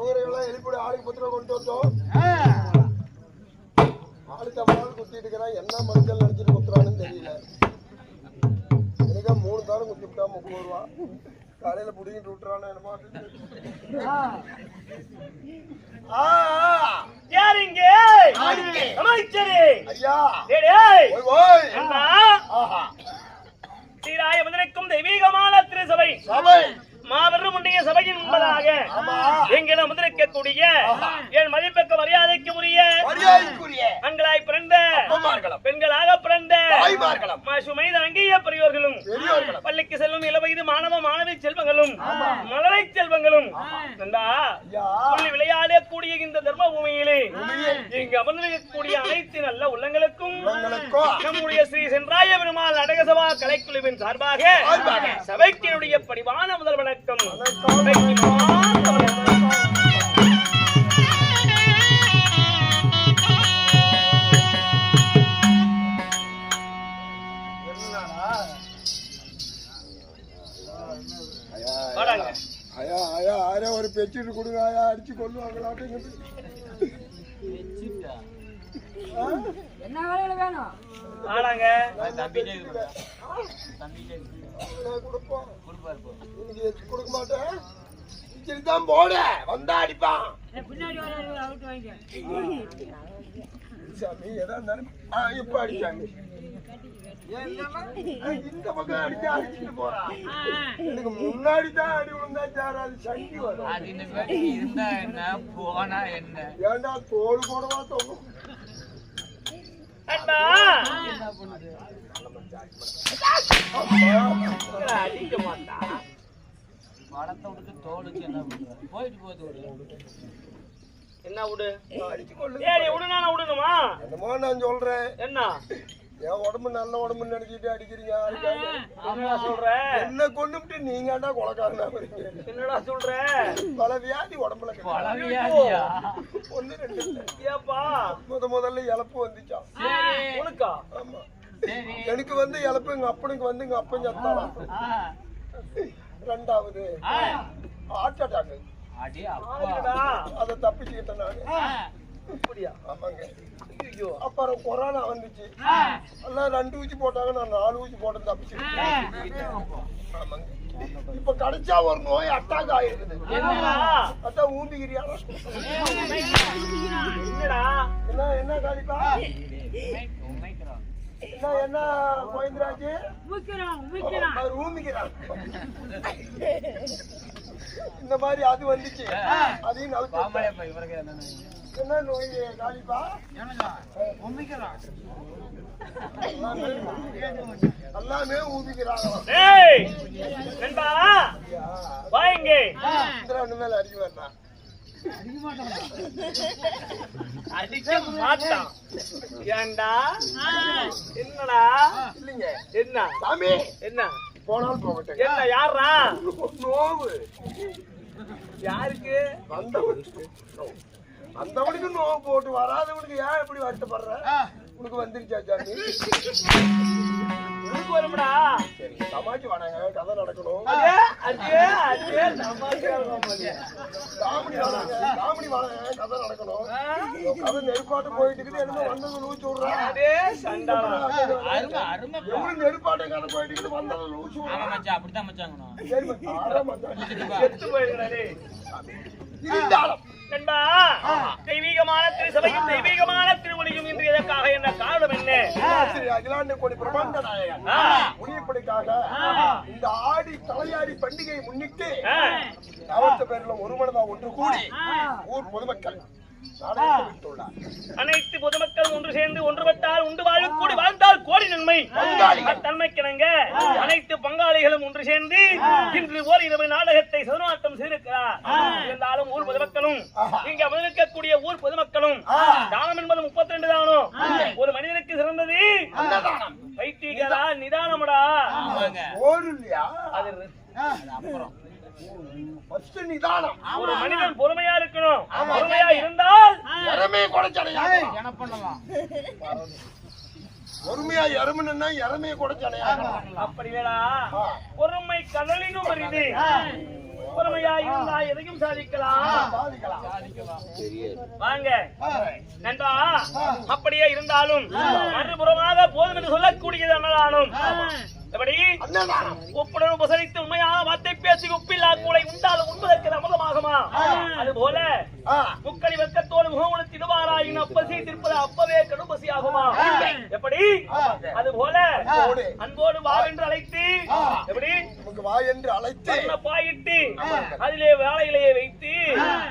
குதிரைகள்லாம் எழுப்பிட ஆளுக்கு 10 ரூபா கொண்டு வந்தோம். ஆளு தவறால் குத்திட்டு இருக்கிறான். என்ன மஞ்சள் நினைச்சிட்டு குத்துறான்னு தெரியல. எனக்கா 3 தாரம் குத்தி விட்டா 30 ரூபா. காலையில புடிங்கிட்டு விட்டுறானோ என்னமோ. யாரிங்க அமைச்சரே ஐயா சீராய வந்திருக்கும் தெய்வீகமான திருசபை சபை மாபெரும் உடைய சபையின் முன்பதாக எங்களிடம் வந்திருக்கக்கூடிய என் மதிப்புக்கு மரியாதைக்கு உரிய ஆண்களாய் பிறந்த பெண்களாக பிறந்த சுமைத அங்கீய பெரியோர்களும் பள்ளிக்கு செல்லும் இளவயது மாணவ மாணவி செல்வங்களும் மலரை செல்வங்களும் சொல்லி விளையாடக்கூடிய இந்த தர்ம பூமியிலே இங்கு அமர்ந்திருக்கக்கூடிய அனைத்து நல்ல உள்ளங்களுக்கும் நம்முடைய ஸ்ரீ சென்றாய பெருமாள் நாடகசபா கலைக்குழுவின் சார்பாக சபைக்கினுடைய பணிவான முதல் வணக்கம். ஒரு பெச்சிட்டு கொடுங்க. அடிச்சு கொள்ளுவாங்களாட்டு என்ன வேலையில வேணும் கொடுக்க மாட்டேன். தான் போட வந்தா அடிப்பான். சாமி எதா இருந்தாலும் இப்ப அடிச்சாங்க. இந்த பக்கம் அடிச்சா அடிச்சுட்டு போறான். எனக்கு முன்னாடிதான் அடி விழுந்தா சார் அது சங்கி வரும். ஏண்டா தோல் போடவா தோணும். அடிக்க மாட்டா படத்தை விட்டு தோலுக்கு என்ன பண்ற போயிட்டு போகுது. என்ன விடு அடிச்சு கொள்ளு. விடு நானே விடணுமா? என்னமோ நான் சொல்றேன். என்ன என் உடம்பு நல்ல உடம்புன்னு நினைச்சிட்டு அடிக்கிறீங்க. சொல்ற என்ன கொண்டுட்டு நீங்கடா கொலைக்காரனா வரீங்க. என்னடா சொல்ற? பல வியாதி உடம்புல. ஒண்ணு ரெண்டு ஏப்பா முதல்ல இழப்பு வந்துச்சா உனக்கா? ஆமா எனக்கு வந்து இழப்பு எங்க அப்பனுக்கு வந்து எங்க அப்பன் சத்தானா. ரெண்டாவது ஹார்ட் அட்டாக். அதை தப்பிச்சுக்கிட்டேன் நானு. ஆமாங்க. அப்புறம் கொரோனா வந்துச்சு. எல்லாம் 2 ஊசி போட்டாங்க. நான் 4 ஊசி போட்டு தப்பிச்சுக்கிட்டேன். ஆமாங்க. இப்ப கிடைச்சா ஒரு நோய் அட்டாக் ஆயிருக்குது. அதான் ஊம்பிக்கிறியா? என்ன காலிப்பா? என்ன கோயந்திராஜ் ஊம்பிக்கிறான். இந்த மாதிரி அது வந்துச்சு. அதையும் என்ன நோய் காலிப்பா? எல்லாமே ஊம்பிக்கிறாங்க. மேல அடிக்க வேண்டாம். அடிக்க மாட்டான். ஏண்டா என்னடா? இல்லைங்க. என்ன சாமி? என்ன போனாலும் போகட்டும். என்ன யாரா? நோவு யாருக்கு? வந்தவனுக்கு நோவு போட்டு வராதவனுக்கு ஏன் எப்படி வருத்தப்படுற? உனக்கு வந்துருச்சா சாமி? உனக்கு வரும்டா. சரி சமாச்சி வாடாங்க. கதை நடக்கணும். காமெடி வாடாங்க. கதை நடக்கணும். கதை நெருப்பாட்டு போயிட்டு இருக்குது. என்னமோ வந்தது லூச்சு விடுறான். எவ்வளவு நெருப்பாட்டு கதை போயிட்டு இருக்குது. வந்தது லூச்சு விடுறான். அப்படித்தான் மச்சாங்க. செத்து போயிருக்கிறாரே. தெய்வீகமான திருசபையும் தெய்வீகமான திருவழியும் இன்று எதற்காக என்ற காரணம் என்ன? அகிலாண்ட கோடி பிரபந்த நாயகன் முனியப்படிக்காக இந்த ஆடி தலையாடி பண்டிகையை முன்னிட்டு அவத்த பேர்ல ஒரு மனதா ஒன்று கூடி ஊர் பொதுமக்கள் அனைத்து பொதுமக்கள் ஒன்று சேர்ந்து ஒன்றுபட்டால் உண்டு வாழும் கூடி வாழ்ந்தால் கோடி நன்மை. தன்மைக்கிணங்க அனைத்து பங்காளிகளும் ஒன்று சேர்ந்து இன்று ஓரிரவு நாடகத்தை சதுராட்டம் செய்திருக்கிறார். இருந்தாலும் ஊர் பொதுமக்களும் இங்க அமர்ந்திருக்கக்கூடிய ஊர் பொதுமக்களும் தானம் என்பது 32 தானம். ஒரு மனிதனுக்கு சிறந்தது வைத்தியரா நிதானமடா. ஒரு மனிதன் பொறுமையா இருக்கணும். பொறுமையா இருந்தால் பொறுமையா எறும்புன்னா இறமையை குடைச்சடையா. அப்படி வேடா. பொறுமை கடலினும் அரிது. பொறுமையா இருந்தா எதையும் சாதிக்கலாம். வாங்க நண்பா, அப்படியே இருந்தாலும் மறுபுறமாக போதும் என்று சொல்லக்கூடியது அன்னதானம். எப்படி உப்புடன் உபசரித்து உண்மையாக வார்த்தை பேசி உப்பில்லா கூளை உண்டாலும் உண்பதற்கு அமுதமாகுமா? அது போல முக்கணி வெக்கத்தோடு முகமுழுத்தி இடுவாராயின் அப்பசி திருப்பது அப்பவே கடுபசி ஆகுமா? எப்படி அது போல அன்போடு வா என்று அழைத்து, எப்படி வா என்று அழைத்து பாயிட்டு அதிலே வேலையிலேயே வைத்து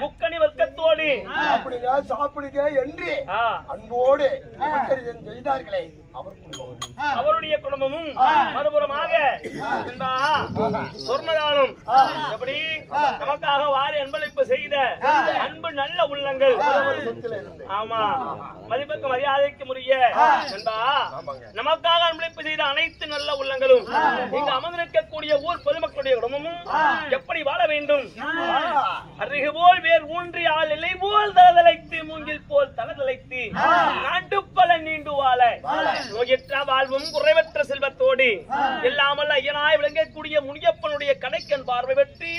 முக்கணி வெக்கத்தோடு சாப்பிடுங்க சாப்பிடுங்க என்று அன்போடு செய்தார்களே அவருடைய குடும்பமும் மறுபுறமாக சொர்ணதானம். எப்படி நமக்காக வாரி அன்பளிப்பு செய்த அன்பு நல்ல உள்ளங்கள். ஆமா, மதிப்புக்கு மரியாதைக்கு உரிய நண்பா, நமக்காக அன்பளிப்பு செய்த அனைத்து நல்ல உள்ளங்களும் இங்கு அமர்ந்திருக்கக்கூடிய ஊர் பொதுமக்களுடைய குடும்பமும் எப்படி வாழ வேண்டும்? அருகு போல் வேர் ஊன்றி ஆள் இல்லை போல் தளதலைத்து மூங்கில் போல் தளதலைத்து நாட்டுப்பல நீண்டு வாழ நோயற்ற வாழ்வும் குறைவற்ற செல்வத்தோடு எல்லாமல் ஐயனாய் விளங்கக்கூடிய முனியப்பனுடைய கடைக்கண் பார்வை பெற்று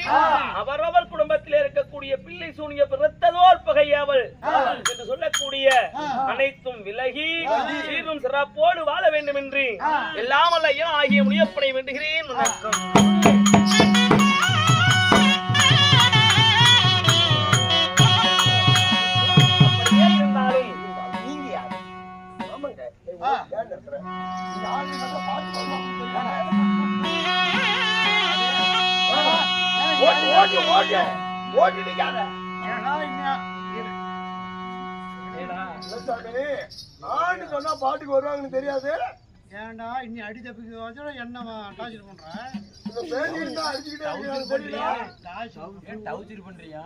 அவரவர் குடும்பத்தில் இருக்கக்கூடிய பிள்ளை சூனிய பிறத்ததோர் பகையவள் என்று சொல்லக்கூடிய அனைத்தும் விலகி சீரும் சிறப்போடு வாழ வேண்டும் என்று எல்லாமல் ஐயன் ஆகிய முனியப்பனை வேண்டுகிறேன். வணக்கம். சொன்னா பாட்டுக்கு வருவாங்கன்னு தெரியாது. ஏன்டா இன்னி அடி தப்பிக்க என்ன டார்ச்சர் பண்ற? அடிச்சுக்கிட்டே பண்றியா